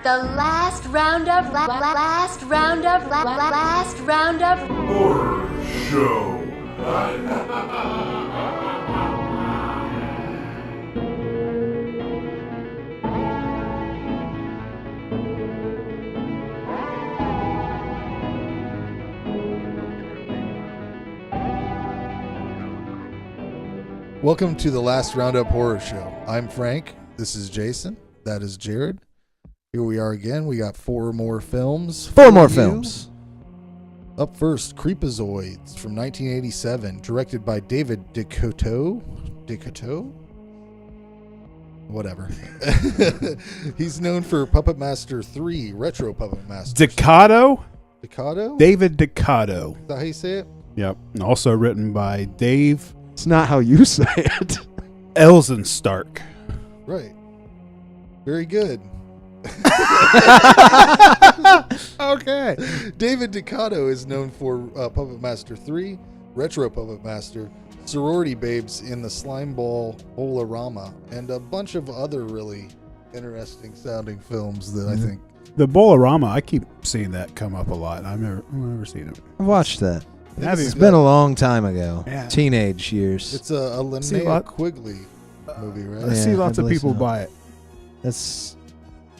the last roundup Horror Show. Welcome to the Last Roundup Horror Show. I'm Frank. This is Jason. That is Jared. Here we are again. We got four more films. Four more films. Up first, Creepozoids from 1987, directed by David DeCoteau. DeCoteau? Whatever. He's known for Puppet Master 3, Retro Puppet Master. DeCoteau? DeCoteau? David DeCoteau. Is that how you say it? Yep. And also written by Dave It's not how you say it. Elsenstark. Right. Very good. Okay. David DeCoteau is known for Puppet Master 3, Retro Puppet Master, Sorority Babes in the Slime Ball Bolorama, and a bunch of other really interesting sounding films that I think. The Bolorama, I keep seeing that come up a lot. I've never seen it. I've watched that. Have you? It's been a long time ago. Yeah. Teenage years. It's a Linnea Quigley movie, right? I see Yeah, lots I of believe people so. buy it. That's.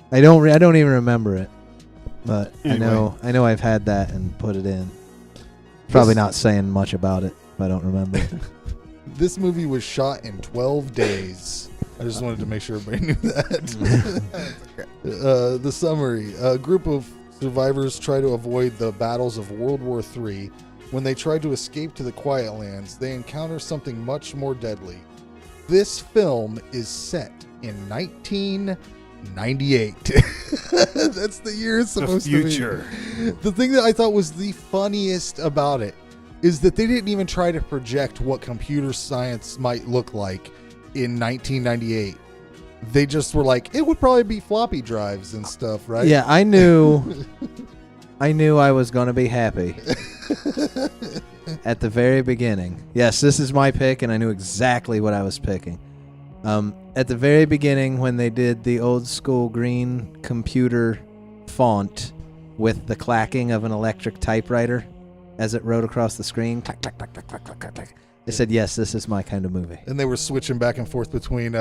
I don't even remember it, but Anyway. I know I've had that and put it in. Probably not saying much about it if I don't remember it. This movie was shot in 12 days. I just wanted to make sure everybody knew that. The summary. A group of survivors try to avoid the battles of World War III. When they try to escape to the Quiet Lands, they encounter something much more deadly. This film is set in 1998. That's the year it's supposed The future. to be. The thing that I thought was the funniest about it is that they didn't even try to project what computer science might look like in 1998. They just were like, it would probably be floppy drives and stuff, right? Yeah, I knew I was going to be happy at the very beginning. Yes, this is my pick, and I knew exactly what I was picking. At the very beginning, when they did the old school green computer font with the clacking of an electric typewriter as it wrote across the screen, clack, clack, clack, clack, clack, clack, clack, clack. They said, yes, this is my kind of movie. And they were switching back and forth between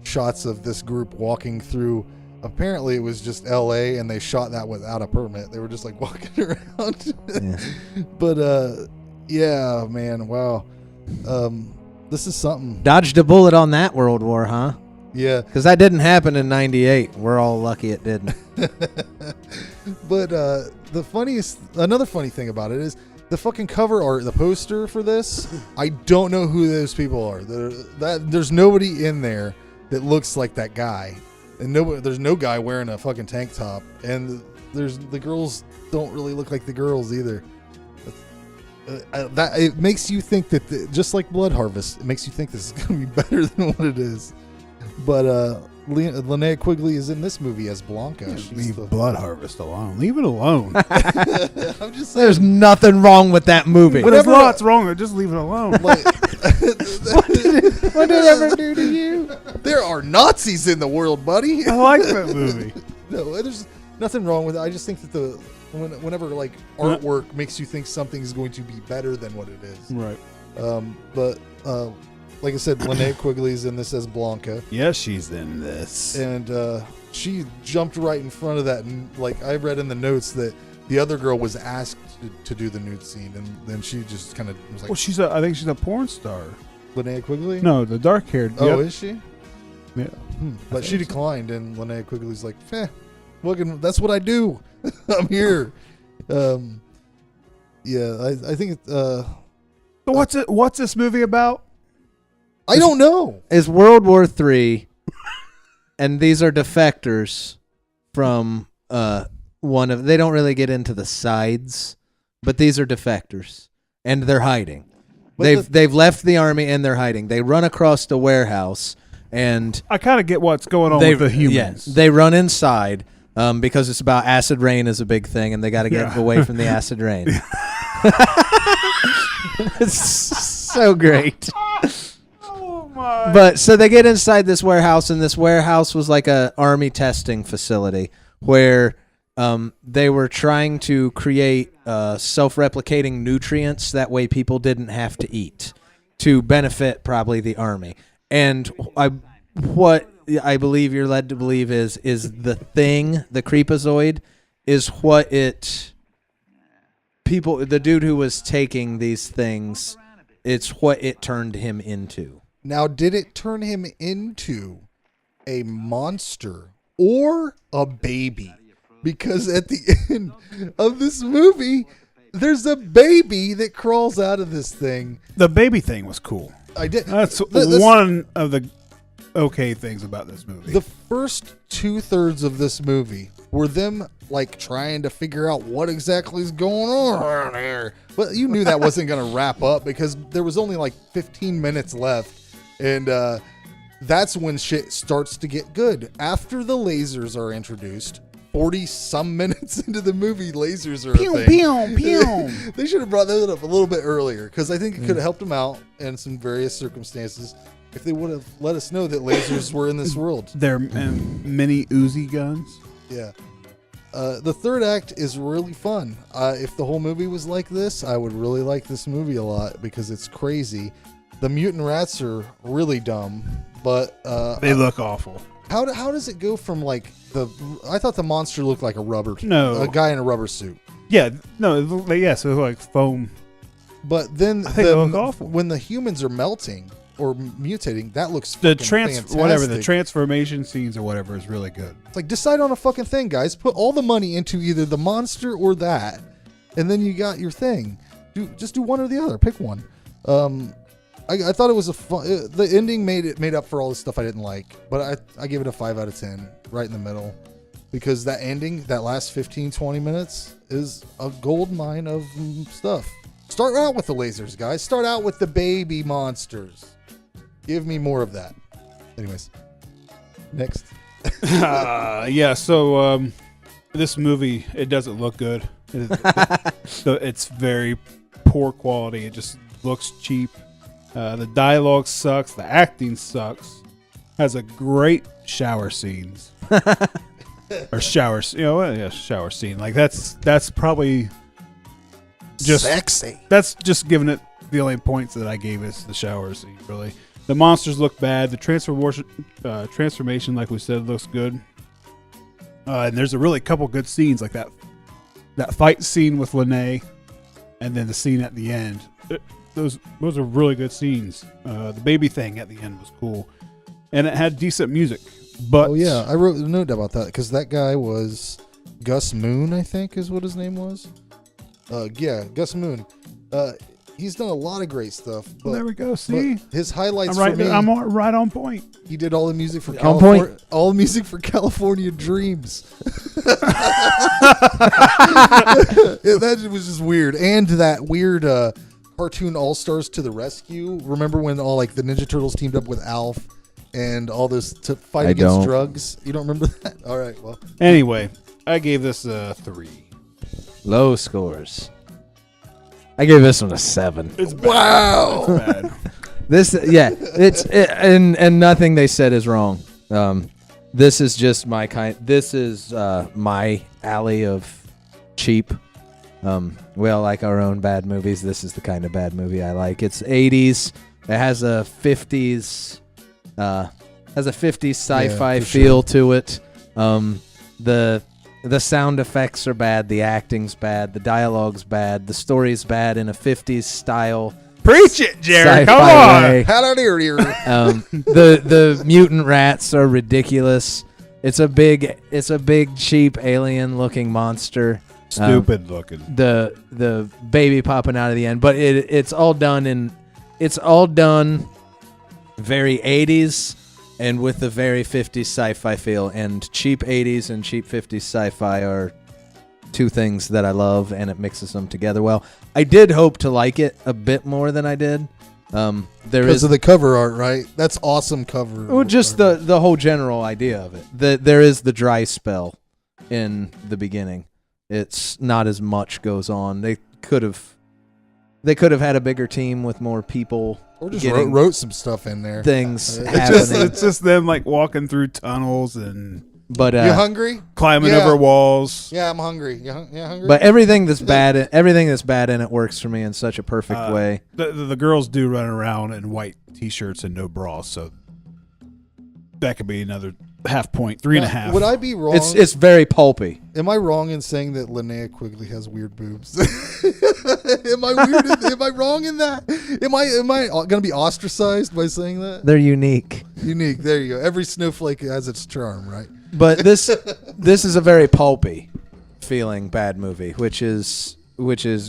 shots of this group walking through. Apparently, it was just L.A., and they shot that without a permit. They were just like walking around. Yeah. But yeah, man, wow. This is something. Dodged a bullet on that World War, huh? Yeah. Because that didn't happen in 98. We're all lucky it didn't. But another funny thing about it is the fucking cover art, the poster for this. I don't know who those people are. There's nobody in there that looks like that guy, and there's no guy wearing a fucking tank top, and the girls don't really look like the girls either. That it makes you think that just like Blood Harvest, it makes you think this is gonna be better than what it is. But Linnea Quigley is in this movie as Blanca. Leave Blood Harvest alone. Leave it alone. I'm just saying. There's nothing wrong with that movie. But there's lots wrong with it. Just leave it alone. Like, What did it ever do to you? there are Nazis in the world, buddy. I like that movie. No, there's nothing wrong with it. I just think that whenever like artwork makes you think something is going to be better than what it is. Right. But like I said, Linnea Quigley's in this as Blanca, Yes, she's in this. and she jumped right in front of that. And like I read in the notes that the other girl was asked to do the nude scene, and then she just kind of was like, Well, I think she's a porn star. Linnea Quigley? No, the dark-haired. Oh, yep. is she? Yeah. But she declined, and Linnea Quigley's like, that's what I do. I'm here. Yeah, I think it's, So what's this movie about? I don't know. Is World War III, and these are defectors from one of. They don't really get into the sides, but these are defectors, and they're hiding. They've left the army and they're hiding. They run across the warehouse, and I kind of get what's going on with the humans. Yes, they run inside because it's about acid rain is a big thing, and they got to get away from the acid rain. It's so great. Oh my! But so they get inside this warehouse, and this warehouse was like a army testing facility where they were trying to create self-replicating nutrients that way people didn't have to eat to benefit probably the army. And what I believe you're led to believe is the thing, the Creepozoid, is what the dude who was taking these things, it's what it turned him into. Now, did it turn him into a monster or a baby? Because at the end of this movie, there's a baby that crawls out of this thing. The baby thing was cool. I did. That's one of the okay things about this movie. The first 2/3 of this movie were them like trying to figure out what exactly is going on around here. But you knew that wasn't going to wrap up because there was only like 15 minutes left. And that's when shit starts to get good. After the lasers are introduced, 40-some minutes into the movie, lasers are a thing. They should have brought that up a little bit earlier because I think it could have helped them out in some various circumstances if they would have let us know that lasers were in this world. They're mini Uzi guns. Yeah. The third act is really fun. If the whole movie was like this, I would really like this movie a lot because it's crazy. The mutant rats are really dumb, but they look awful. How does it go from like I thought the monster looked like a guy in a rubber suit. Yeah, no, yes, it looked like foam. But then I think they look awful. When the humans are melting or mutating, that looks the fantastic. whatever the transformation scenes or whatever is really good. It's like decide on a fucking thing, guys. Put all the money into either the monster or that, and then you got your thing. Just do one or the other. Pick one. I thought it was a fun. The ending made up for all the stuff I didn't like, but I give it a 5 out of 10, right in the middle, because that ending, that last 15-20 minutes, is a gold mine of stuff. Start out with the lasers, guys. Start out with the baby monsters. Give me more of that. Anyways, next. Yeah. So this movie, it doesn't look good. It's very poor quality. It just looks cheap. The dialogue sucks. The acting sucks. Has a great shower scenes. Or shower scene. Like that's probably just sexy. That's just giving it the only points that I gave is the shower scene. Really, the monsters look bad. The transformation, like we said, looks good. And there's a really couple good scenes, like that fight scene with Lene, and then the scene at the end. Those are really good scenes. The baby thing at the end was cool, and it had decent music. But I wrote a note about that because that guy was Gus Moon, I think is what his name was. Gus Moon. He's done a lot of great stuff. But, there we go. See, his highlights I'm right, for me. I'm right on point. He did all the music for California. All the music for California Dreams. That was just weird, and that weird. Cartoon All Stars to the Rescue. Remember when all like the Ninja Turtles teamed up with Alf and all this to fight against drugs? You don't remember that? All right, well. Anyway, I gave this a 3. Low scores. I gave this one a 7. It's bad. Wow. It's bad. And nothing they said is wrong. This is just my kind. This is my alley of cheap. We all like our own bad movies. This is the kind of bad movie I like. It's 80s. It has a 50s sci-fi feel to it. The sound effects are bad. The acting's bad. The dialogue's bad. The story's bad in a 50s style. Preach it, Jared. Come on. The mutant rats are ridiculous. It's a big cheap alien looking monster. Stupid looking. The baby popping out of the end, but it's all done very 80s and with a very 50s sci-fi feel. And cheap 80s and cheap 50s sci-fi are two things that I love, and it mixes them together well. I did hope to like it a bit more than I did. Because of the cover art, right? That's awesome cover. Well, just the whole general idea of it. There is the dry spell in the beginning. It's not as much goes on. They could have had a bigger team with more people. Or just wrote some stuff in there. Things happening. It's just them like walking through tunnels and But You hungry? Climbing Yeah. over walls. Yeah, I'm hungry. You hungry? but everything that's bad in it works for me in such a perfect way. The girls do run around in white t-shirts and no bras, so that could be another half point, 3.5. Would I be wrong? It's very pulpy. Am I wrong in saying that Linnea Quigley has weird boobs? Am I weird? Am I wrong in that? Am I going to be ostracized by saying that? They're unique. Unique. There you go. Every snowflake has its charm, right? But this is a very pulpy feeling bad movie, which is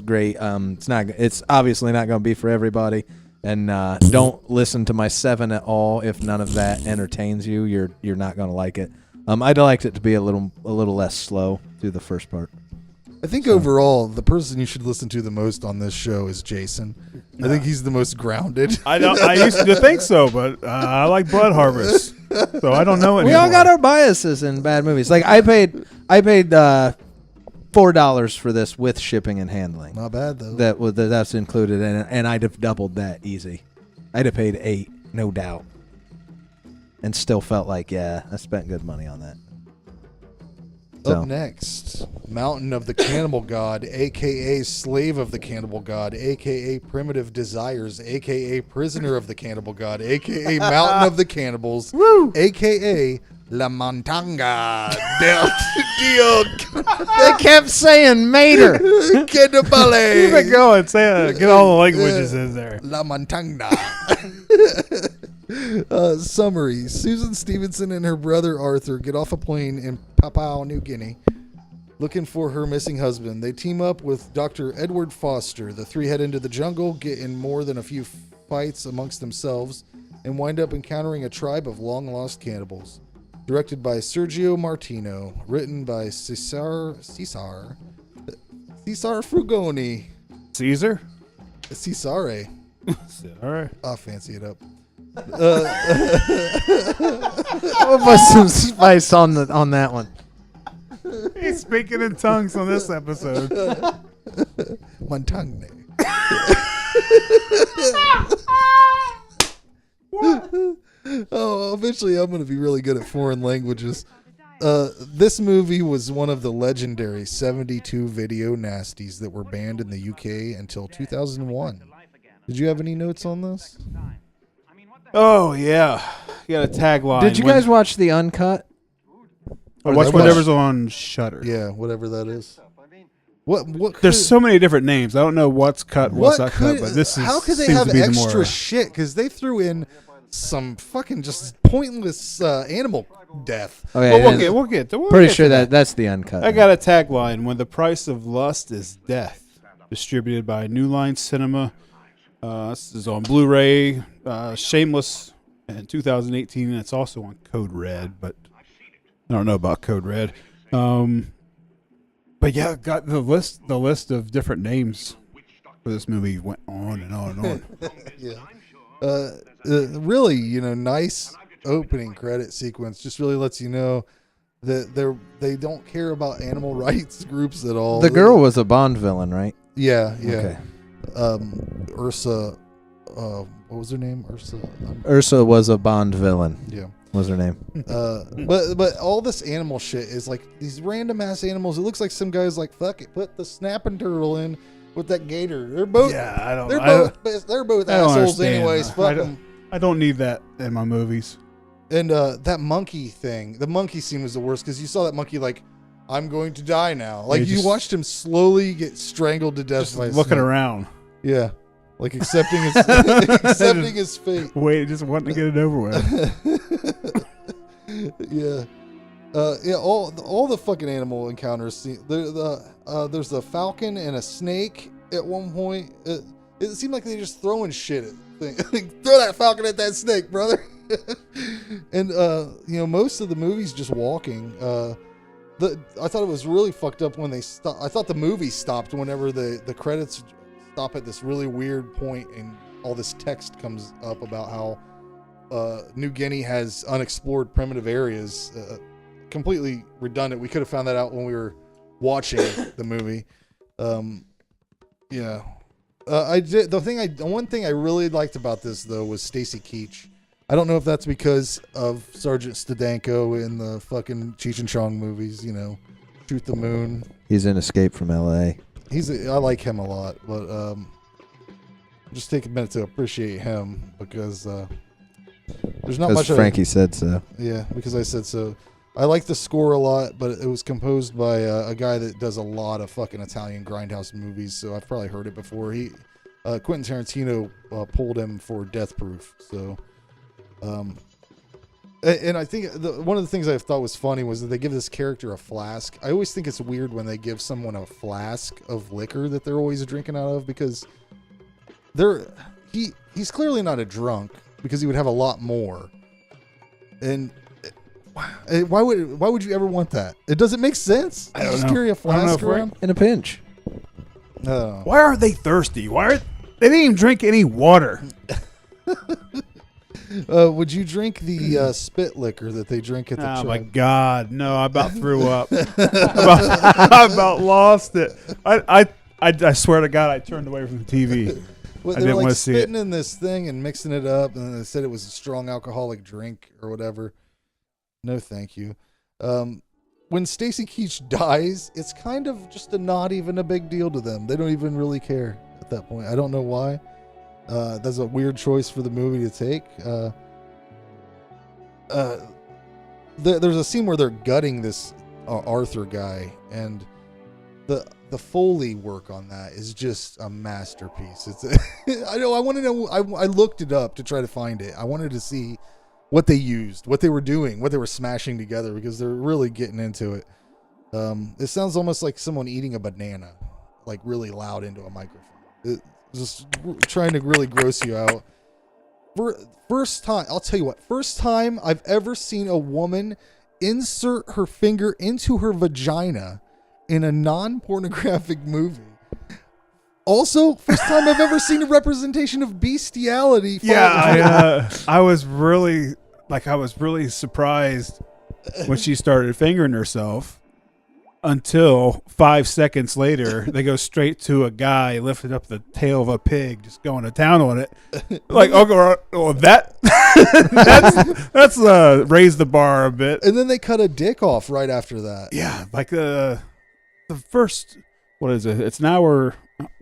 great. It's obviously not going to be for everybody, and don't listen to my 7 at all if none of that entertains you. You're not going to like it. I'd liked it to be a little less slow through the first part. I think overall, the person you should listen to the most on this show is Jason. I think he's the most grounded. I used to think so, but I like Blood Harvest, so I don't know anymore. We all got our biases in bad movies. Like I paid $4 for this with shipping and handling. Not bad though. That's included in it, and I'd have doubled that easy. I'd have paid $8, no doubt, and still felt like I spent good money on that. Up next, Mountain of the Cannibal God, a.k.a. Slave of the Cannibal God, a.k.a. Primitive Desires, a.k.a. Prisoner of the Cannibal God, a.k.a. Mountain of the Cannibals, a.k.a. La Montanga del Dio. They kept saying Mater. Cannibale. Keep it going. Say get all the languages in there. La Montanga. Summary. Susan Stevenson and her brother Arthur get off a plane in Papua New Guinea looking for her missing husband. They team up with Dr. Edward Foster. The three head into the jungle, get in more than a few fights amongst themselves, and wind up encountering a tribe of long-lost cannibals. Directed by Sergio Martino. Written by Cesar Frugoni. Caesar? Cesare. All right. I'll fancy it up. I'll put some spice on that one. He's speaking in tongues on this episode. Montagne. Oh, eventually I'm going to be really good at foreign languages. This movie was one of the legendary 72 video nasties that were banned in the UK until 2001. Did you have any notes on this? Oh, yeah. You got a tagline. Did you guys watch the uncut? I watch whatever's on Shudder. Yeah, whatever that is. What? There's so many different names. I don't know what's cut, what's not cut, but this is. How could they seems have to be extra the more, shit? Because they threw in some fucking just pointless animal death. Oh, yeah, well, we'll get pretty to sure that's the uncut. I got a tagline: "When the price of lust is death." Distributed by New Line Cinema. This is on Blu-ray. Shameless in 2018, and it's also on Code Red, but I don't know about Code Red. But yeah, got the list of different names for this movie went on and on and on. Yeah. Really, nice opening credit sequence. Just really lets you know that they don't care about animal rights groups at all. The girl was a Bond villain, right? Yeah. Okay. Ursa. What was her name? Ursa was a Bond villain. Yeah. What was her name? But all this animal shit is like these random ass animals. It looks like some guys like, fuck it, put the snapping turtle in with that gator. They're both. Yeah, I don't. They're both I don't assholes, understand. anyways. Fuck them. I don't need that in my movies. And that monkey thing, the monkey scene was the worst because you saw that monkey like, I'm going to die now. Like you watched him slowly get strangled to death. Just by looking snake. around. Yeah. Like accepting his fate. Wait, just wanting to get it over with. Yeah. All the fucking animal encounters. There's a falcon and a snake at one point. It seemed like they just throwing shit at things. Like, throw that falcon at that snake, brother. And most of the movie's just walking. I thought it was really fucked up when they stopped. I thought the movie stopped whenever the credits stop at this really weird point and all this text comes up about how New Guinea has unexplored primitive areas. Completely redundant. We could have found that out when we were watching the movie. Yeah. I did. The one thing I really liked about this though was Stacy Keach. I don't know if that's because of Sergeant Stadenko in the fucking Cheech and Chong movies, Shoot the Moon. He's in Escape from L.A. I like him a lot, but just take a minute to appreciate him because there's not much. Frankie said so. Yeah, because I said so. I like the score a lot, but it was composed by a guy that does a lot of fucking Italian grindhouse movies, so I've probably heard it before. Quentin Tarantino pulled him for Death Proof, so. And I think one of the things I thought was funny was that they give this character a flask. I always think it's weird when they give someone a flask of liquor that they're always drinking out of because he's clearly not a drunk because he would have a lot more. And why would you ever want that? It doesn't make sense. I don't just know. carry a flask around In a pinch. Why are they thirsty? They didn't even drink any water. Would you drink the spit liquor that they drink at the Oh my tribe? God, no! I about threw up. I about lost it. I swear to God, I turned away from the TV. Well, I they're didn't like want to see it. spitting in this thing and mixing it up, and they said it was a strong alcoholic drink or whatever. No, thank you. When Stacy Keach dies, it's kind of just not even a big deal to them. They don't even really care at that point. I don't know why. That's a weird choice for the movie to take. There's a scene where they're gutting this Arthur guy, and the Foley work on that is just a masterpiece. It's I want to know. I looked it up to try to find it. I wanted to see what they used, what they were doing, what they were smashing together because they're really getting into it. It sounds almost like someone eating a banana, like really loud into a microphone. Just trying to really gross you out. First time, I'll tell you what. First time I've ever seen a woman insert her finger into her vagina in a non-pornographic movie. Also, first time I've ever seen a representation of bestiality. Yeah, I was really surprised when she started fingering herself. Until 5 seconds later, they go straight to a guy lifting up the tail of a pig, just going to town on it. Like, that's raised the bar a bit. And then they cut a dick off right after that. Yeah, like the first, what is it? It's an hour,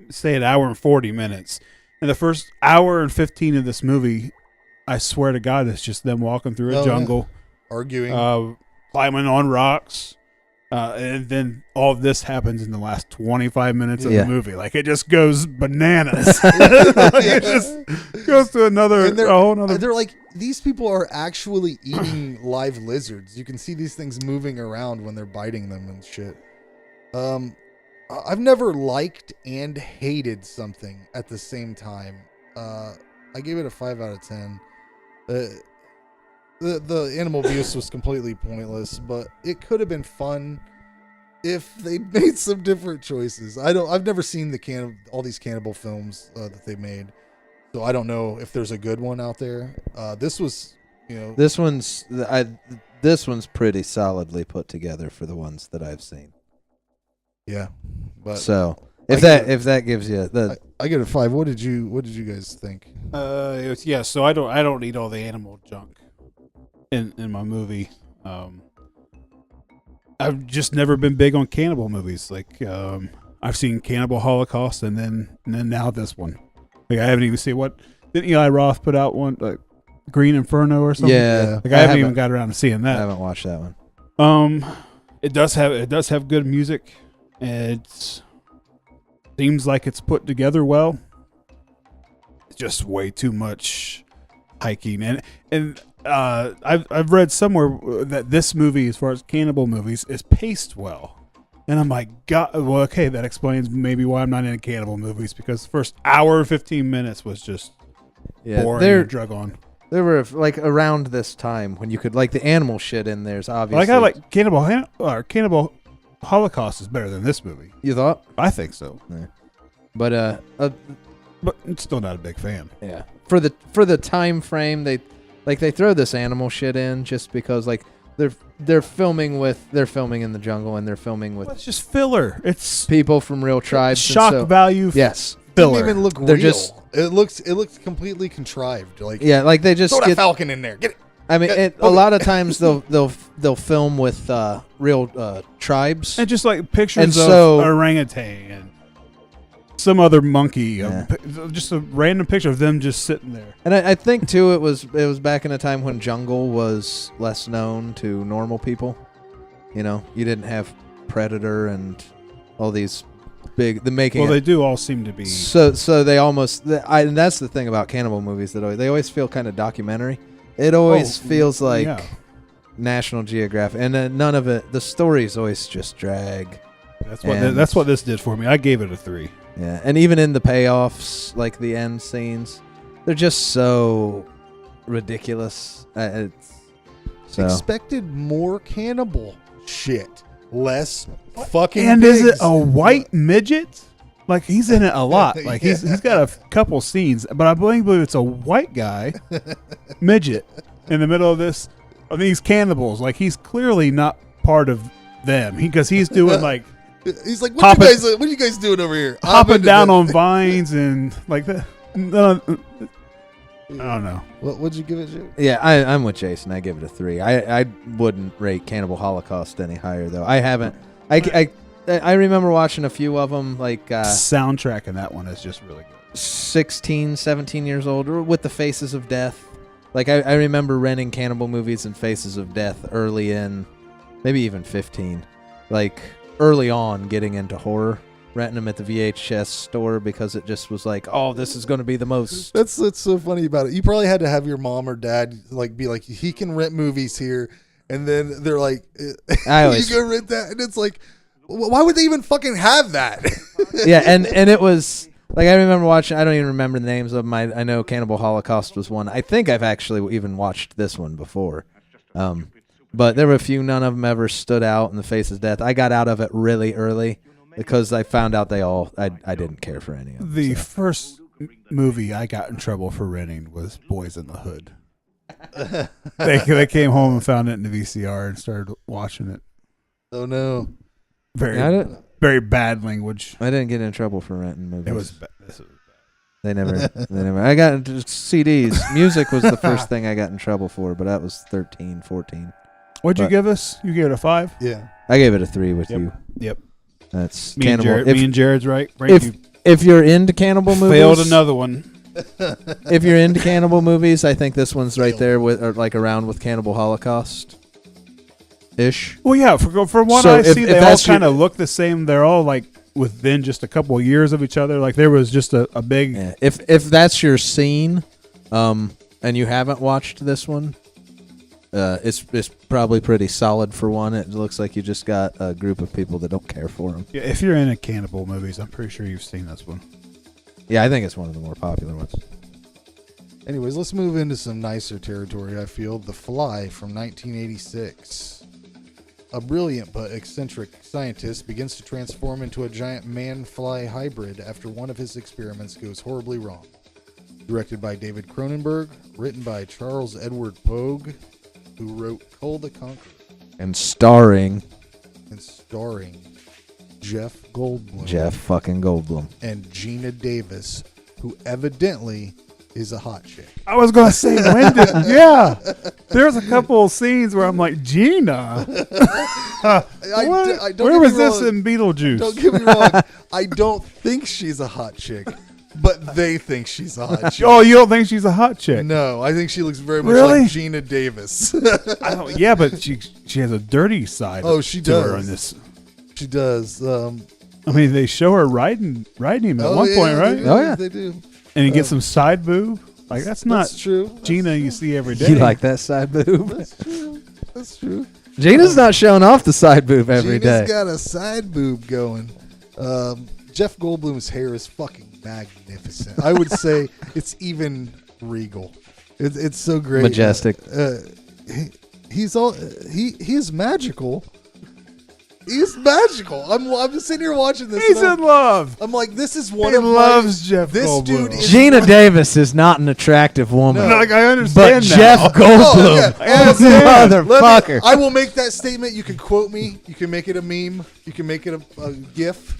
say an hour and 40 minutes. And the first hour and 15 of this movie, I swear to God, it's just them walking through a jungle. Yeah. Arguing. Climbing on rocks. And then all of this happens in the last 25 minutes of the movie. Like, it just goes bananas. It just goes to a whole nother. They're like, these people are actually eating live lizards. You can see these things moving around when they're biting them and shit. I've never liked and hated something at the same time. I gave it a 5 out of 10. The animal abuse was completely pointless, but it could have been fun if they made some different choices. I've never seen all these cannibal films that they made, so I don't know if there's a good one out there. This was, this one's pretty solidly put together for the ones that I've seen. Yeah, but so if that gives you I get a 5. What did you guys think? So I don't need all the animal junk in my movie. I've just never been big on cannibal movies. Like, I've seen Cannibal Holocaust and then now this one. Like, I haven't even seen didn't Eli Roth put out one, like Green Inferno or something? Yeah. Like, I haven't even got around to seeing that. I haven't watched that one. It does have good music. It seems like it's put together well. It's just way too much hiking and I've read somewhere that this movie, as far as cannibal movies, is paced well. And I'm like, God, well, okay, that explains maybe why I'm not into cannibal movies, because the first hour and 15 minutes was just boring and drug on. There were, like, around this time when you could, like, the animal shit in there's obviously. Like, Cannibal Holocaust is better than this movie. You thought? I think so. Yeah. But I'm still not a big fan. Yeah. For the time frame, they throw this animal shit in just because, like, they're filming in the jungle and they're filming with It's just filler. It's people from real tribes. shock value. Yes. didn't even look They're real. just- It looks completely contrived. Like Yeah, like they just throw that get. falcon in there. Get it. I mean, Okay. a lot of times they'll film with real tribes. And just like pictures And of so- orangutan and some other monkey, Yeah. just a random picture of them just sitting there. And I think too, it was back in a time when jungle was less known to normal people. You know, you didn't have Predator and all these big Well, they do all seem to be. So they almost and that's the thing about cannibal movies that they always feel kind of documentary. It always feels like yeah. National Geographic, and none of it. The stories always just drag. That's what this did for me. I gave it a 3. Yeah, and even in the payoffs, like the end scenes, they're just so ridiculous. Expected more cannibal shit, less fucking. And pigs. is it a white midget? Like he's in it a lot. Like he's got a couple scenes, but I believe it's a white guy, midget, in the middle of this. I mean, these cannibals. Like he's clearly not part of them because he's doing like He's like, what are you guys doing over here? hopping down on vines and like that. I don't know. What'd you give it, Jay? Yeah, I'm with Jason. I give it a 3. I wouldn't rate Cannibal Holocaust any higher though. I haven't. I remember watching a few of them, like Soundtrack in that one is just really good. 16, 17 years old, or with the Faces of Death. Like I remember renting cannibal movies and Faces of Death early in, maybe even 15, like early on getting into horror, renting them at the VHS store because it just was like, oh, this is going to be the most. That's so funny about it. You probably had to have your mom or dad like be like, he can rent movies here, and then they're like, you go rent that, and it's like, why would they even fucking have that? Yeah, and it was like I remember watching. I don't even remember the names of them. I know Cannibal Holocaust was one. I think I've actually even watched this one before. But there were a few. None of them ever stood out in the Face of Death. I got out of it really early because I found out I didn't care for any of them. The first movie I got in trouble for renting was Boys in the Hood. They came home and found it in the VCR and started watching it. Oh no. Very bad language. I didn't get in trouble for renting movies. It was bad. They never. I got into CDs. Music was the first thing I got in trouble for, but that was 13, 14. What'd you give us? You gave it a 5? Yeah. I gave it a 3 with you. Yep. That's Me Cannibal. and Jared's right. If you're into cannibal movies, failed another one. If you're into cannibal movies, I think this one's right there with, or like around with Cannibal Holocaust. Ish. Well, yeah. From what I see, they all kind of look the same. They're all like within just a couple of years of each other. Like there was just a big. Yeah. If that's your scene, and you haven't watched this one, it's probably pretty solid for one. It looks like you just got a group of people that don't care for them. Yeah, if you're into cannibal movies, I'm pretty sure you've seen this one. Yeah, I think it's one of the more popular ones. Anyways, let's move into some nicer territory. I feel The Fly from 1986. A brilliant but eccentric scientist begins to transform into a giant man-fly hybrid after one of his experiments goes horribly wrong. Directed by David Cronenberg, written by Charles Edward Pogue, who wrote Kull the Conqueror. And starring Jeff Goldblum. Jeff fucking Goldblum. And Gina Davis, who evidently is a hot chick. I was going to say, yeah. There's a couple of scenes where I'm like, Gina. Where was this in Beetlejuice? Don't get me wrong. I don't think she's a hot chick, but they think she's a hot chick. Oh, you don't think she's a hot chick? No, I think she looks very much Really? like Gina Davis. Yeah, but she has a dirty side. Oh, she to her does. in this. She does. I mean, they show her riding him at one point, right? Oh yeah, they do. And he gets some side boob. Like that's not true. Gina you see every day. You like that side boob? That's true. That's true. Gina's not showing off the side boob every day. Gina's got a side boob going. Jeff Goldblum's hair is fucking magnificent. I would say it's even regal. It's so great. Majestic. He is magical. He's magical. I'm just sitting here watching this. He's in love. I'm like, this is one He of loves Jeff This Goldblum. dude is Gina Davis is not an attractive woman. No, like I understand But now. Jeff Goldblum, motherfucker. I will make that statement. You can quote me. You can make it a meme. You can make it a GIF.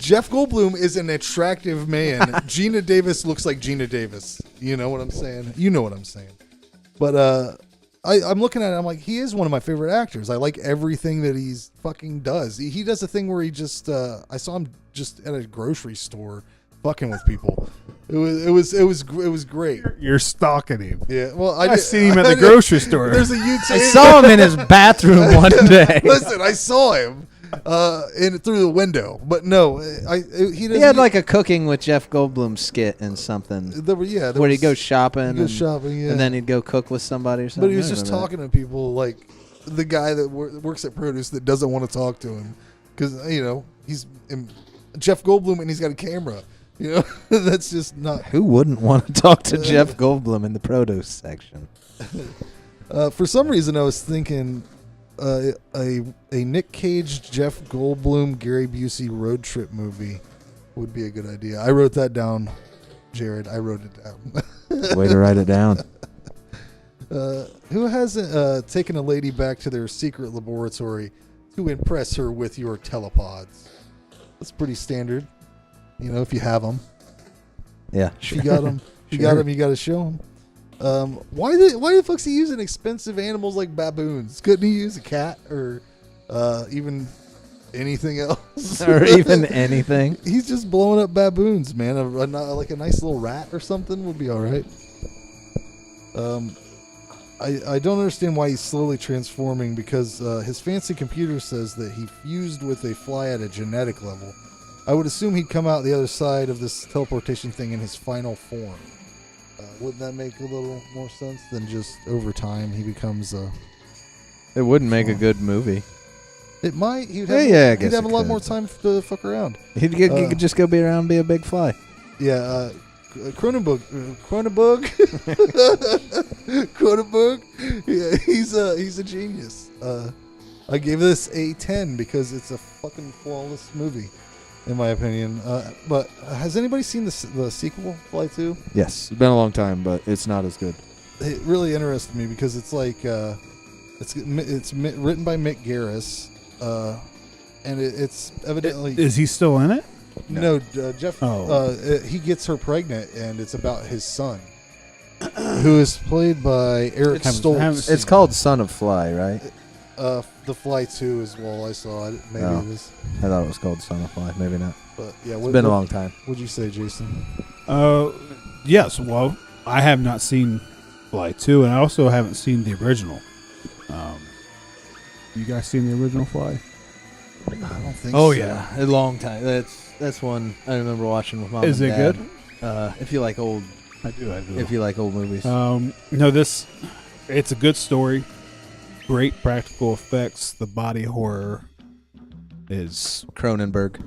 Jeff Goldblum is an attractive man. Gina Davis looks like Gina Davis. You know what I'm saying? You know what I'm saying. But I'm looking at it. I'm like, he is one of my favorite actors. I like everything that he's fucking does. He does a thing where he just I saw him just at a grocery store fucking with people. It was great. You're stalking him. Yeah. Well, I seen him at the grocery store. There's a YouTube. I saw him in his bathroom one day. Listen, I saw him through the window, but no, he had like a cooking with Jeff Goldblum skit and something. Where he'd go shopping. Yeah. And then he'd go cook with somebody or something. But he was just talking to people, like the guy that works at produce that doesn't want to talk to him because he's Jeff Goldblum and he's got a camera. That's just not. Who wouldn't want to talk to Jeff Goldblum in the produce section? For some reason, I was thinking a Nick Cage, Jeff Goldblum, Gary Busey road trip movie would be a good idea. I wrote that down, Jared. I wrote it down. Way to write it down. Who hasn't taken a lady back to their secret laboratory to impress her with your telepods? That's pretty standard. If you have them. Yeah, sure. You got them. You got them. You got to show them. Why the fuck's he using expensive animals like baboons? Couldn't he use a cat or even anything else? Or even anything? He's just blowing up baboons, man. Like a nice little rat or something would be all right. I don't understand why he's slowly transforming because his fancy computer says that he fused with a fly at a genetic level. I would assume he'd come out the other side of this teleportation thing in his final form. Wouldn't that make a little more sense than just over time he becomes a... It wouldn't make a good movie. It might. He'd have a lot more time to fuck around. He could just go be around and be a big fly. Yeah, Cronenberg. Yeah, he's a genius. I gave this a 10 because it's a fucking flawless movie. In my opinion, but has anybody seen the sequel, Fly 2? Yes, it's been a long time, but it's not as good. It really interested me because it's like it's written by Mick Garris, and it's evidently Is he still in it? No, Jeff. He gets her pregnant, and it's about his son, who is played by Eric Stoltz. It's called Son of Fly, right? The Fly 2 as well. I saw it. Maybe it is. I thought it was called Son of Fly. Maybe not. But yeah, it's been a long time. What'd you say, Jason? Yes. Well, I have not seen Fly 2, and I also haven't seen the original. You guys seen the original Fly? I don't think. Oh so. yeah, a long time. That's one I remember watching with mom. Is and it dad. good? If you like old, I do. If you like old movies. No, it's a good story. Great practical effects. The body horror is Cronenberg.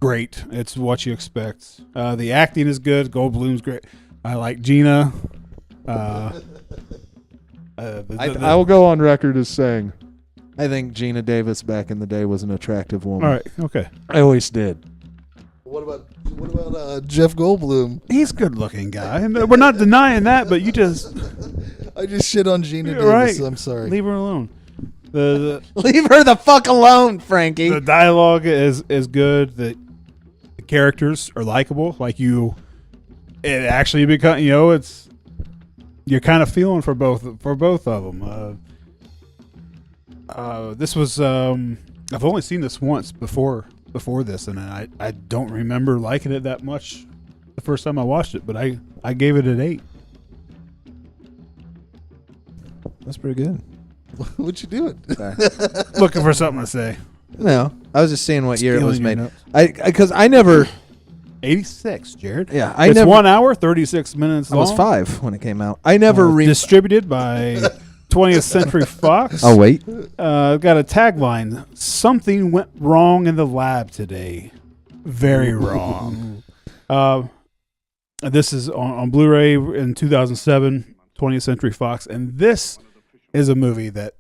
great. It's what you expect. The acting is good. Goldblum's great. I like Gina. I will go on record as saying I think Gina Davis back in the day was an attractive woman. All right. Okay. I always did. What about Jeff Goldblum? He's a good-looking guy. And we're not denying that, but you just I just shit on Gina Davis. right. I'm sorry. Leave her alone. The Leave her the fuck alone, Frankie. The dialogue is good. The characters are likable. Like it actually become it's you're kind of feeling for both of them. This was I've only seen this once before this, and I don't remember liking it that much the first time I watched it, but I gave it an 8. That's pretty good. What you doing? Looking for something to say. No, I was just seeing what year it was Stealing made. your Because I never. 86, Jared. Yeah, it's 1 hour 36 minutes long. I was 5 when it came out. I never distributed by 20th Century Fox. Oh wait, I've got a tagline: "Something went wrong in the lab today. Very wrong." This is on Blu-ray in 2007, 20th Century Fox, and this is a movie that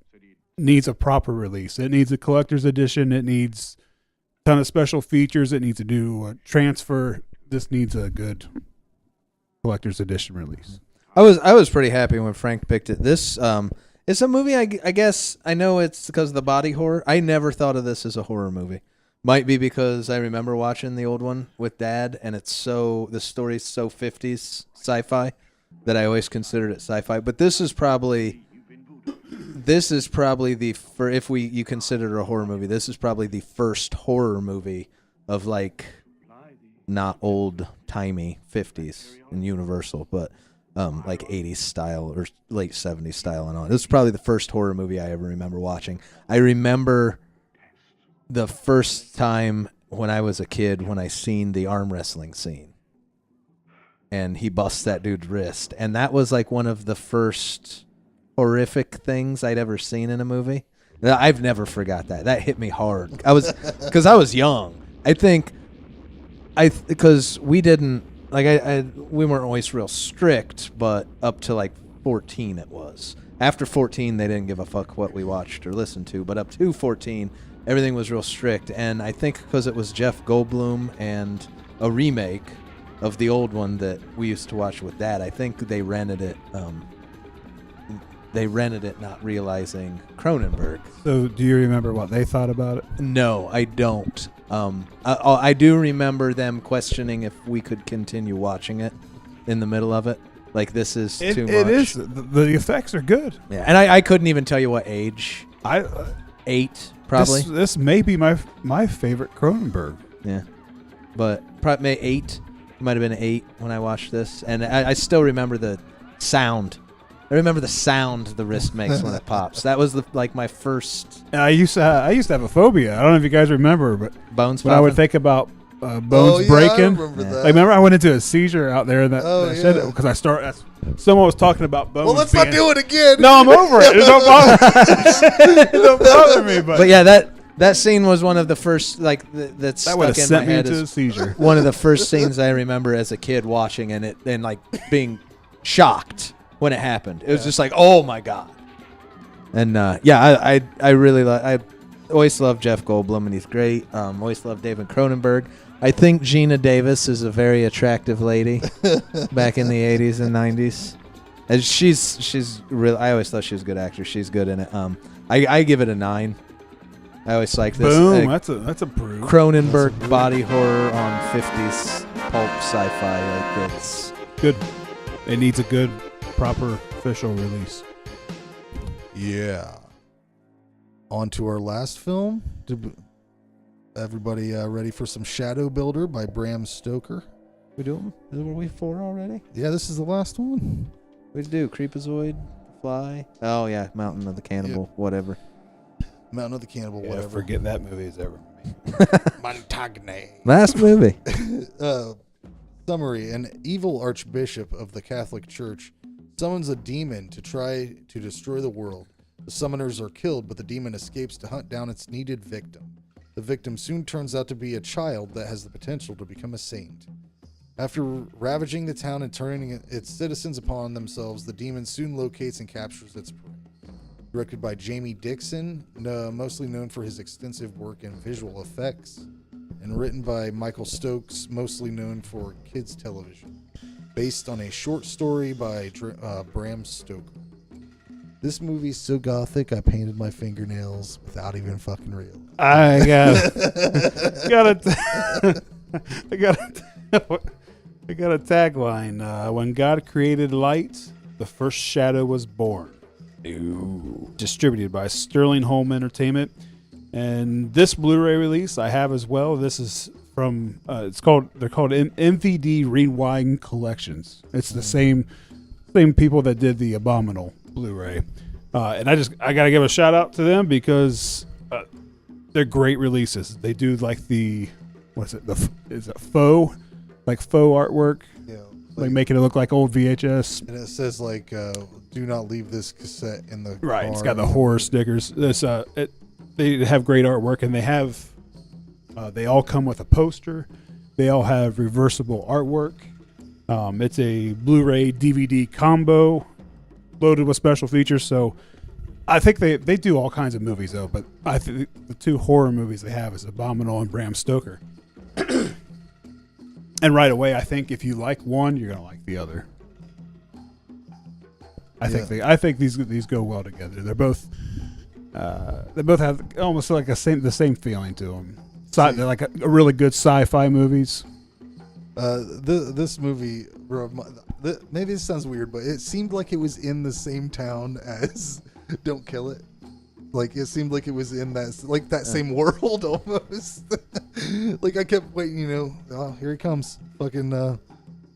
needs a proper release. It needs a collector's edition. It needs a ton of special features. It needs to do a transfer. This needs a good collector's edition release. I was pretty happy when Frank picked it. This it's a movie. I guess I know it's because of the body horror. I never thought of this as a horror movie, Might be because I remember watching the old one with Dad, and the story's so 50s sci-fi that I always considered it sci-fi. But this is probably if you consider it a horror movie, this is probably the first horror movie of like not old timey 50s and Universal, but like 80s style or late 70s style and all. This is probably the first horror movie I ever remember watching. I remember the first time when I was a kid when I seen the arm wrestling scene. And he busts that dude's wrist. And that was like one of the first horrific things I'd ever seen in a movie. I've never forgot that. That hit me hard. Because I was young. I think because we didn't we weren't always real strict, but up to like 14 it was. After 14 they didn't give a fuck what we watched or listened to, but up to 14 everything was real strict. And I think because it was Jeff Goldblum and a remake of the old one that we used to watch with Dad, I think they rented it. They rented it not realizing Cronenberg. So do you remember what they thought about it? No, I don't. I do remember them questioning if we could continue watching it in the middle of it. Like, this is too much. It is. The effects are good. Yeah, and I couldn't even tell you what age. 8, probably. This may be my favorite Cronenberg. Yeah. But probably 8. It might have been 8 when I watched this. And I still remember the sound. I remember the sound the wrist makes when it pops. That was my first. And I used to have a phobia. I don't know if you guys remember, but bones when I would think about bones breaking. I remember that. Like, remember I went into a seizure out there in that shed because someone was talking about bones. Well, let's not do it again. No, I'm over it. It don't bother me. But yeah, that scene was one of the first that stuck would have in my sent me head into a as seizure. one of the first scenes I remember as a kid watching and like being shocked when it happened. It was just like, oh my god. And I really I always loved Jeff Goldblum, and he's great. Always loved David Cronenberg. I think Gina Davis is a very attractive lady back in the 80s and 90s. And she's really, I always thought she was a good actress. She's good in it. I give it a 9. I always like this. Boom, that's a proof. Cronenberg body horror on 50s pulp sci-fi. Like this. Good. It needs a good, proper official release. Yeah. On to our last film. Everybody ready for some Shadowbuilder by Bram Stoker? We do them? Were we 4 already? Yeah, this is the last one. We do Creepozoid, Fly. Oh yeah, Mountain of the Cannibal, whatever. Mountain of the Cannibal, Yeah, whatever. forget that movie is ever. Montagne. Last movie. Summary. An evil archbishop of the Catholic Church summons a demon to try to destroy the world. The summoners are killed, but the demon escapes to hunt down its needed victim. The victim soon turns out to be a child that has the potential to become a saint. After ravaging the town and turning its citizens upon themselves, the demon soon locates and captures its prey. Directed by Jamie Dixon, mostly known for his extensive work in visual effects, and written by Michael Stokes, mostly known for kids' television, based on a short story by Bram Stoker. This movie's so gothic, I painted my fingernails without even fucking realizing. I got a tagline. When God created light, the first shadow was born. Ooh. Distributed by Sterling Home Entertainment. And this Blu-ray release I have as well. This is from they're called MVD Rewind Collections. It's the same people that did the Abominable Blu-ray. And I gotta give a shout out to them because they're great releases. They do like is it faux artwork? Yeah, like making it look like old VHS. And it says like, do not leave this cassette in the Right. car. It's got the horror stickers. They have great artwork, and they all come with a poster. They all have reversible artwork. It's a Blu-ray DVD combo loaded with special features. So I think they do all kinds of movies though, but I think the 2 horror movies they have is Abominable and Bram Stoker. And right away, I think if you like one, you're gonna like the other. I think these go well together. They both have almost like the same feeling to them. like a really good sci-fi movies. This movie, maybe this sounds weird, but it seemed like it was in the same town as Don't Kill It. Like it seemed like it was in that same world almost. Like I kept waiting, oh, here he comes. Fucking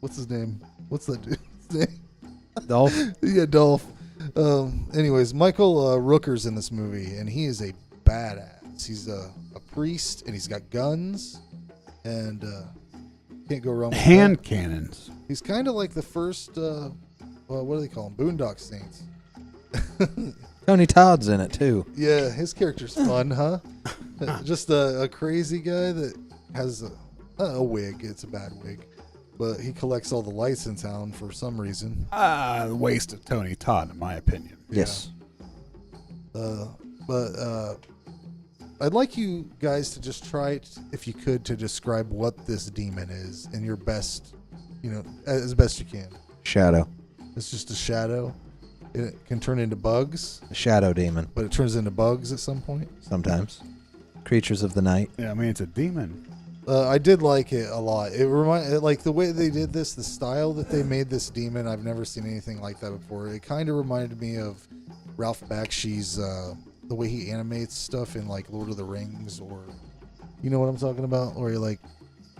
what's his name? What's that dude's name? Dolph. Yeah, Dolph. Anyways, Michael Rooker's in this movie, and he is a badass. He's a priest, and he's got guns, and can't go wrong with Hand that. cannons. He's kind of like the first, what do they call them? Boondock Saints. Tony Todd's in it too. Yeah, his character's fun, huh? Just a crazy guy that has a wig. It's a bad wig. But he collects all the lights in town for some reason. The waste of Tony Todd, in my opinion. Yes. But I'd like you guys to just try, if you could, to describe what this demon is in your best, as best you can. Shadow. It's just a shadow. It can turn into bugs. A shadow demon. But it turns into bugs at some point. Sometimes. Creatures of the night. Yeah, I mean, it's a demon. I did like it a lot. It like the way they did this, the style that they made this demon. I've never seen anything like that before. It kind of reminded me of Ralph Bakshi's the way he animates stuff in like Lord of the Rings, or you know what I'm talking about, or he like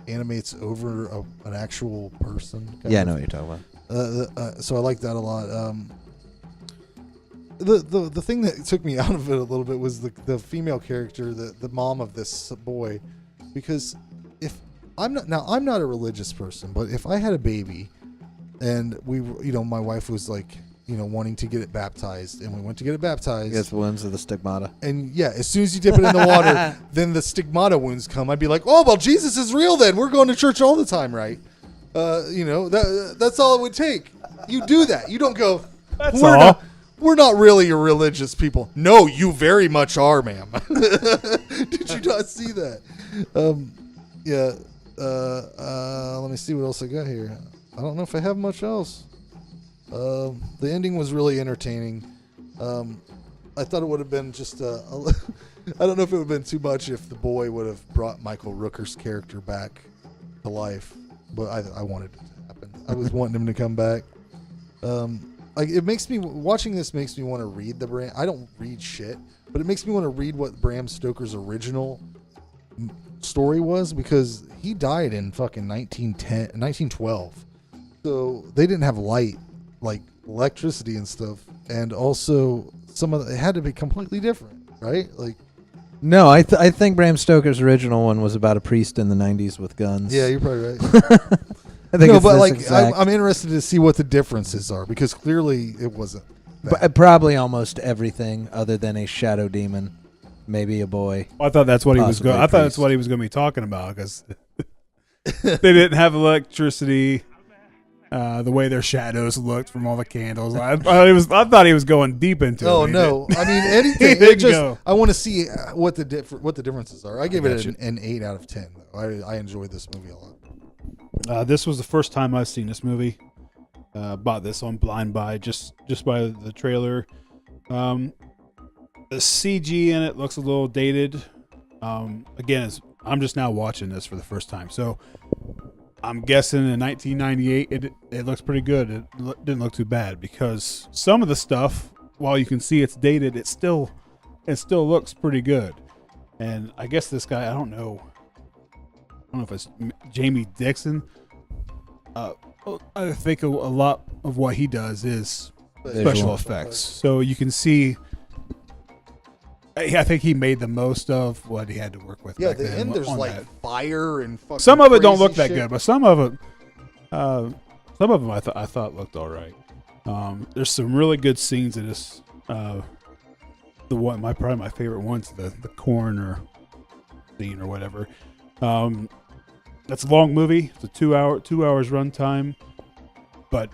animates over an actual person. Yeah, I know what you're talking about. So I like that a lot. The thing that took me out of it a little bit was the female character, the mom of this boy, because if I'm not a religious person, but if I had a baby and my wife was like, wanting to get it baptized, and we went to get it baptized. Gets wounds of the stigmata. And yeah, as soon as you dip it in the water, then the stigmata wounds come. I'd be like, oh, well, Jesus is real then. We're going to church all the time, right? That's all it would take. You do that. You don't go, we're not really a religious people. No, you very much are, ma'am. Did you not see that? Let me see what else I got here. I don't know if I have much else. The ending was really entertaining. I thought it would have been just I don't know if it would have been too much if the boy would have brought Michael Rooker's character back to life, but I wanted it to happen. I was wanting him to come back. It makes me, watching this makes me want to read the Bram. I don't read shit, but it makes me want to read what Bram Stoker's original story was, because he died in fucking 1912. So they didn't have light, like electricity and stuff, and also it had to be completely different, right? Like, no, I think Bram Stoker's original one was about a priest in the 90s with guns. yeah, you're probably right. I think No, it's but this like exact. I'm interested to see what the differences are, because clearly it wasn't. But probably almost everything other than a shadow demon, maybe a boy. Well, I thought that's what he was Possibly going. I thought that's priest. what he was going to be talking about, because they didn't have electricity. The way their shadows looked from all the candles. I thought he was going deep into it. Oh He no! didn't. I mean anything. He It didn't just go. I want to see what the differences are. I gave it Gotcha. an 8 out of 10. Though. I enjoyed this movie a lot. This was the first time I've seen this movie. Bought this on Blind Buy just by the trailer. The CG in it looks a little dated. Again, I'm just now watching this for the first time, so I'm guessing in 1998 it looks pretty good. It didn't look too bad, because some of the stuff, while you can see it's dated, it still looks pretty good. And I guess this guy, I don't know if it's Jamie Dixon. I think a lot of what he does is special Visual effects. So you can see. I think he made the most of what he had to work with. Yeah, back the then end there's on like that. fire and fucking. Some of it don't look crazy that shit. good, but some of them I thought looked all right. There's some really good scenes in this. Probably my favorite one's the coroner scene or whatever. That's a long movie. It's a 2 hours runtime, but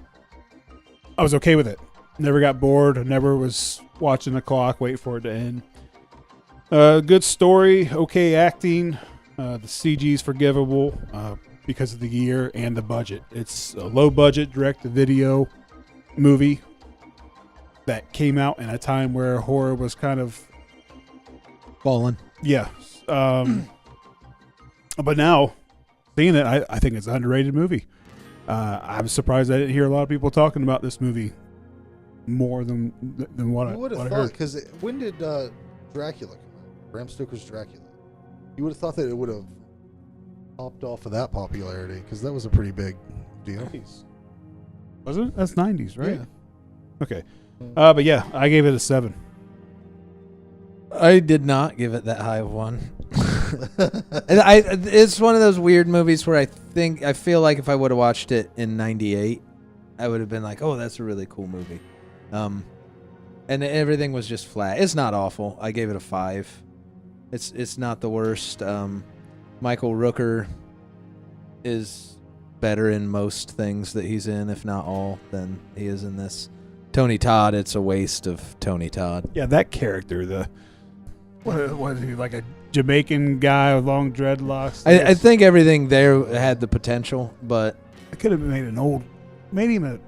I was okay with it. Never got bored. I never was watching the clock, wait for it to end. Good story, okay acting. The CG's forgivable because of the year and the budget. It's a low budget direct-to-video movie that came out in a time where horror was kind of Fallen. yeah. But now, seeing it, I think it's an underrated movie. I'm surprised I didn't hear a lot of people talking about this movie more than what I You would have what I thought, heard. because when did Dracula come out? Bram Stoker's Dracula. You would have thought that it would have popped off of that popularity, because that was a pretty big deal. Wasn't it? That's 90s, right? Yeah. Okay. But yeah, I gave it a 7. I did not give it that high of one. It's one of those weird movies where I feel like if I would have watched it in '98, I would have been like, "Oh, that's a really cool movie," and everything was just flat. It's not awful. I gave it a 5. It's not the worst. Michael Rooker is better in most things that he's in, if not all, than he is in this. Tony Todd, it's a waste of Tony Todd. Yeah, that character, what is he, like a Jamaican guy with long dreadlocks? I think everything there had the potential, but I could have made him a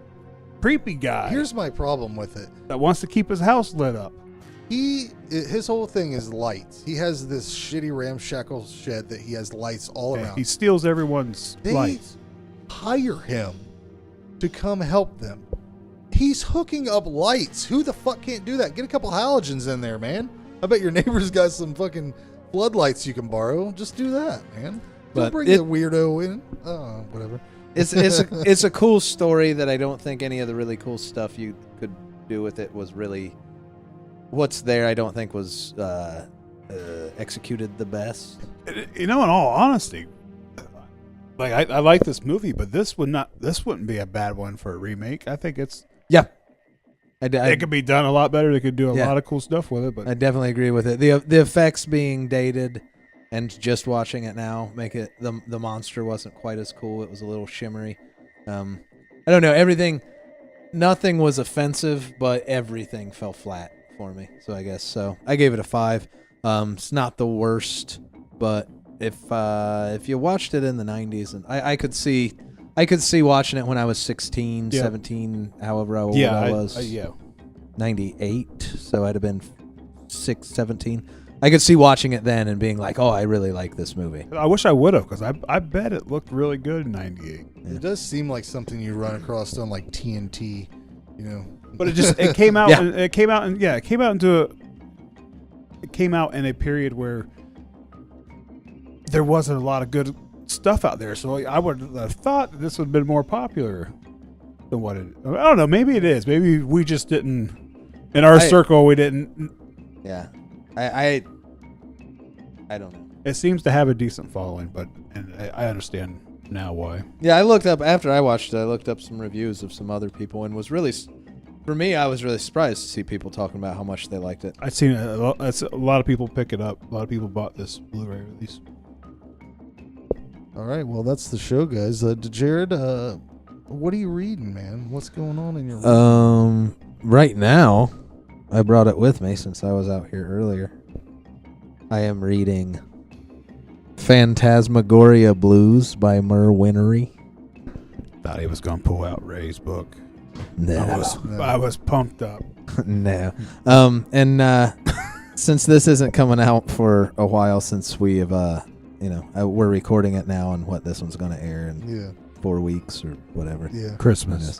creepy guy Here's my problem with it. that wants to keep his house lit up. His whole thing is lights. He has this shitty ramshackle shed that he has lights all Yeah, around. he steals everyone's They lights. hire him to come help them. He's hooking up lights. Who the fuck can't do that? Get a couple halogens in there, man. I bet your neighbor's got some fucking floodlights you can borrow. Just do that, man. Don't But bring it- the weirdo in. Oh, whatever. it's a cool story that I don't think any of the really cool stuff you could do with it was really what's there. I don't think was executed the best. You know, in all honesty, like I like this movie, but this wouldn't be a bad one for a remake. I think Yeah, it could be done a lot better. They could do a Yeah. lot of cool stuff with it. But I definitely agree with it. The effects being dated and just watching it now make it the monster wasn't quite as cool. It was a little shimmery. I don't know. Nothing was offensive, but everything fell flat for me. So I guess so. I gave it a 5. It's not the worst, but if you watched it in the 90s, and I could see watching it when I was 16, Yeah. 17, however old yeah, I was. yeah. 98, so I'd have been 17. I could see watching it then and being like, "Oh, I really like this movie." I wish I would have, because I bet it looked really good in '98. Yeah. It does seem like something you run across on like TNT, you know. But it came out. Yeah. It came out in a period where there wasn't a lot of good stuff out there. So I would have thought that this would have been more popular than what it. I don't know. Maybe it is. Maybe we just didn't. In our circle, we didn't. Yeah, I don't know. It seems to have a decent following, and I understand now why. Yeah, I looked up after I watched it. I looked up some reviews of some other people and was really, for me, I was really surprised to see people talking about how much they liked it. I've seen a lot of people pick it up. A lot of people bought this Blu-ray release. All right, well, that's the show, guys. Jared, what are you reading, man? What's going on in your room? Right now, I brought it with me since I was out here earlier. I am reading Phantasmagoria Blues by Mer Winery. Thought he was gonna pull out Ray's book. No. I was pumped up. No. Since this isn't coming out for a while, since we have, we're recording it now, and this one's going to air in 4 weeks or whatever. Yeah. Christmas.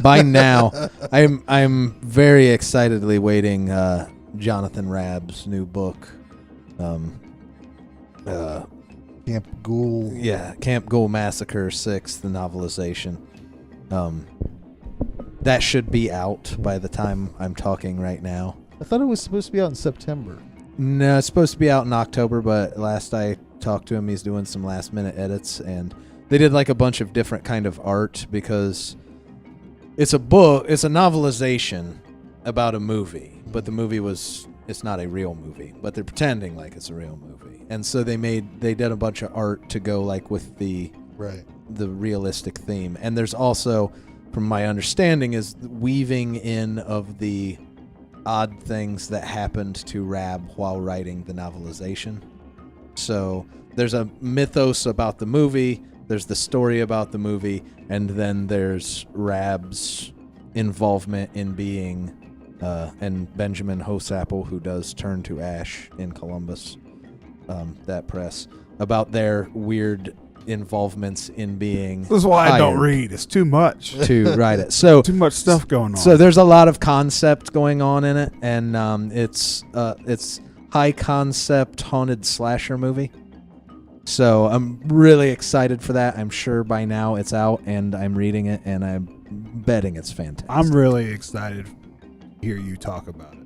By now, I'm very excitedly waiting Jonathan Rabb's new book. Camp Ghoul. Yeah, Camp Ghoul Massacre 6, the novelization. That should be out by the time I'm talking right now. I thought it was supposed to be out in September. No, it's supposed to be out in October, but last I talked to him, he's doing some last minute edits, and they did like a bunch of different kind of art because it's a novelization about a movie, but the movie it's not a real movie, but they're pretending like it's a real movie. And so they did a bunch of art to go like with the realistic theme. And there's also, from my understanding, is weaving in of the odd things that happened to Rab while writing the novelization. So there's a mythos about the movie, there's the story about the movie, and then there's Rab's involvement in being and Benjamin Hosapple, who does Turn to Ash in Columbus, that press. about their weird involvements in being This is why I don't hired read. It's too much. to write it. So Too much stuff going on. So there's a lot of concept going on in it, and it's high concept haunted slasher movie. So I'm really excited for that. I'm sure by now it's out, and I'm reading it, and I'm betting it's fantastic. I'm really excited to hear you talk about it.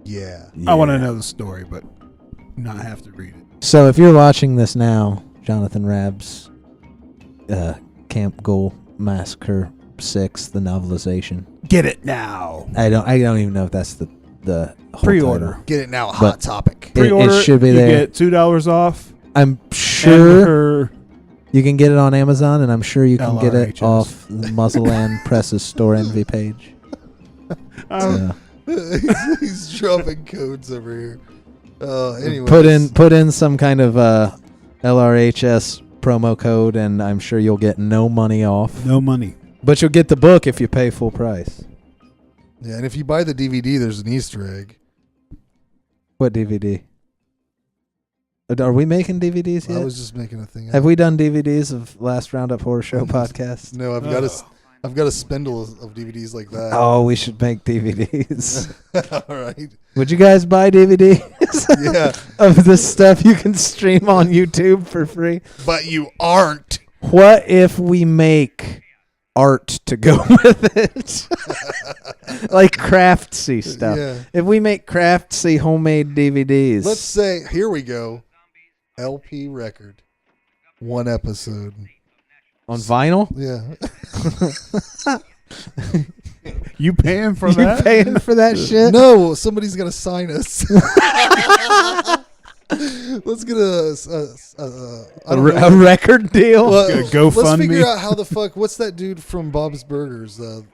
Yeah. I want to know the story, but not have to read it. So if you're watching this now, Jonathan Rab's Camp Ghoul Massacre 6, the novelization. Get it now. I don't even know if that's the whole Pre-order. title. Get it now, hot But- topic. Pre-order it should be you there. get $2 off. I'm and sure her- you can get it on Amazon, and I'm sure you can get it LRHS. off the Muzzleland Press's store envy page. So, He's dropping codes over here. Anyway, put in some kind of LRHS promo code, and I'm sure you'll get no money off. No money. But you'll get the book if you pay full price. Yeah, and if you buy the DVD, there's an Easter egg. What DVD? Are we making DVDs yet? I was just making a thing. Have we done DVDs of Last Roundup Horror Show podcast? No, I've got a spindle of DVDs like that. Oh, we should make DVDs. All right. Would you guys buy DVDs Yeah, of the stuff you can stream on YouTube for free? but you aren't. What if we make art to go with it? Like craftsy stuff. Yeah. If we make craftsy homemade DVDs. Let's say, here we go. LP record. One episode. on vinyl? Yeah. You paying for You that? paying for that shit? No, somebody's gonna sign us. Let's get A record deal? Well, Go let's fund figure me. out how the fuck. What's that dude from Bob's Burgers? The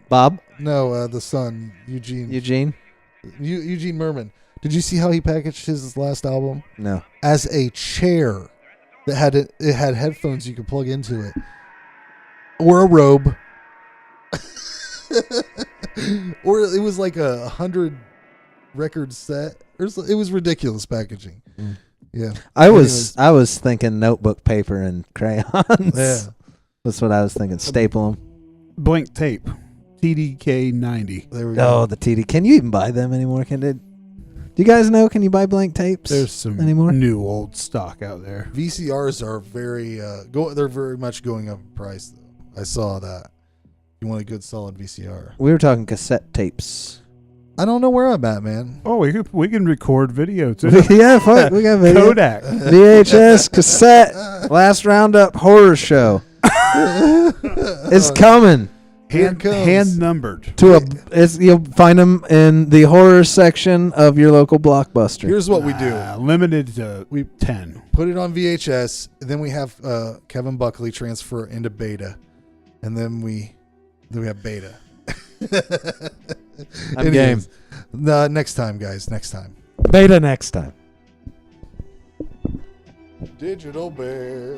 Bob? the son Eugene. Eugene? Eugene Merman. Did you see how he packaged his last album? No. As a chair that had it had headphones you could plug into it, or a robe, or it was like 100 record set. It was ridiculous packaging. Mm. Yeah, I was thinking notebook paper and crayons. yeah. That's what I was thinking. Staple them. Blank tape. TDK 90. There we go. Oh, the TD. Can you even buy them anymore? Do you guys know? Can you buy blank tapes? There's some Anymore? new old stock out there. VCRs are very they're very much going up in price though. I saw that. You want a good solid VCR? We were talking cassette tapes. I don't know where I'm at, man. Oh, we can record video too. Yeah, fuck. We got video. Kodak. VHS cassette. Last Roundup Horror Show. It's coming. Here it comes. Hand numbered. You'll find them in the horror section of your local Blockbuster. Here's what we do. Limited to 10. Put it on VHS, and then we have Kevin Buckley transfer into beta, and then we have beta. I'm game. Next time, guys. Next time. Beta next time. Digital Bear.